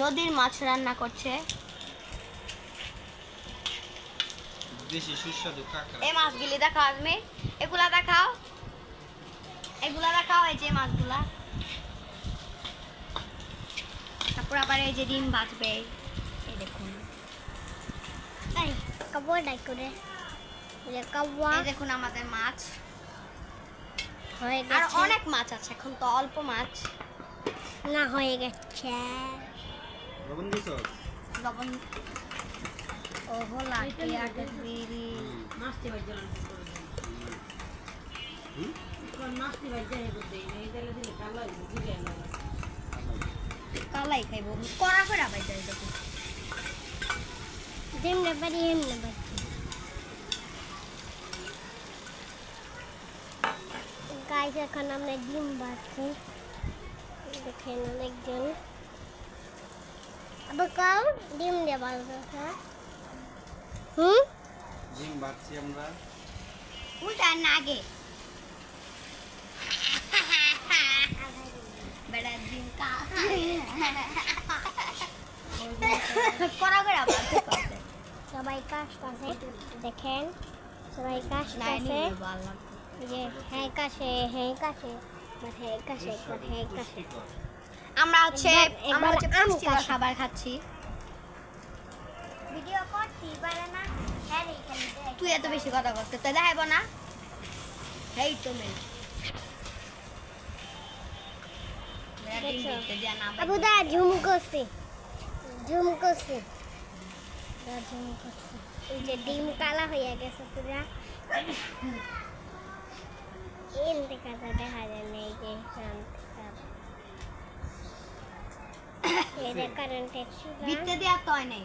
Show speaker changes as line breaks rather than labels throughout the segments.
নদীর মাছ রান্না করছে। এই মাছগুলি দেখাও আজমি, এগুলা দেখাও, এগুলা দেখাও, এই যে মাছগুলা। তারপর আবার এই যে ডিম ভাজবে, এই দেখুন। এই কাবড়াই করে, এই দেখুন আমাদের মাছ হয়ে গেছে। আর অনেক মাছ আছে, এখন তো অল্প মাছ না হয়ে গেছে। লবণ দিছো? লবণ ওহো লাটি আটে বিরি মাছটি ভাজা কোন মাছটি ভাজা হে দেই এই তেলে দিলে কালো হইবে দিলে না কালাই খাইবো কড়া করে ভাজা দেব যেমনে বাড়ি এমনে ভাজা। গাইস এখন আমরা ডিম ভাজছি, দেখেন অনেকজন। আবার কাউ ডিম দিয়ে ভাজছে।
ডিম ভাজছি আমরা
উল্টা না আগে বড় ডিম কা কড়া করে ভাজতে পারছে। সবাই কাজ করছে, দেখেন সবাই কাজ করছে। যে হ্যাঁ কাছে, হ্যাঁ কাছে, হ্যাঁ কাছে, হ্যাঁ কাছে। আমরা হচ্ছে পুষ্টিকর খাবার খাচ্ছি। ভিডিও করছি পারে না, হ্যাঁ তুই এত বেশি কথা করতে তো দেখাইব না। হেই তুমি আবু দা ঝুম করছি, ঝুম করছি, ঝুম করছি। এই যে ডিম কালা হয়ে গেছে পুরা, এই দেখা যায় না। এই যে কারেন্টের ভিতরে দেওয়া তো নেই।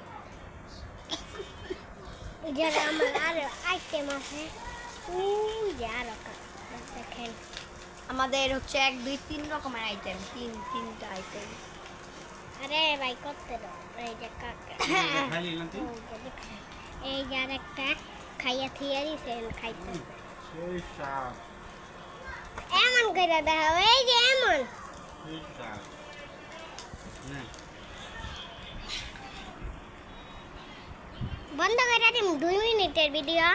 যারা আমার আরো আইটেম আছে, দেখেন আমাদের হচ্ছে 1 2 3 রকমের আইটেম, তিনটা আইটেম। আরে ভাই করতে দাও। এই যে কাকা এই যে আরেকটা খাইয়া থিয়া দিছেন খাইতে সেই সাপ এমন করে দাও, এই যে এমন বন্ধ করে দিম 2 মিনিটের ভিডিও।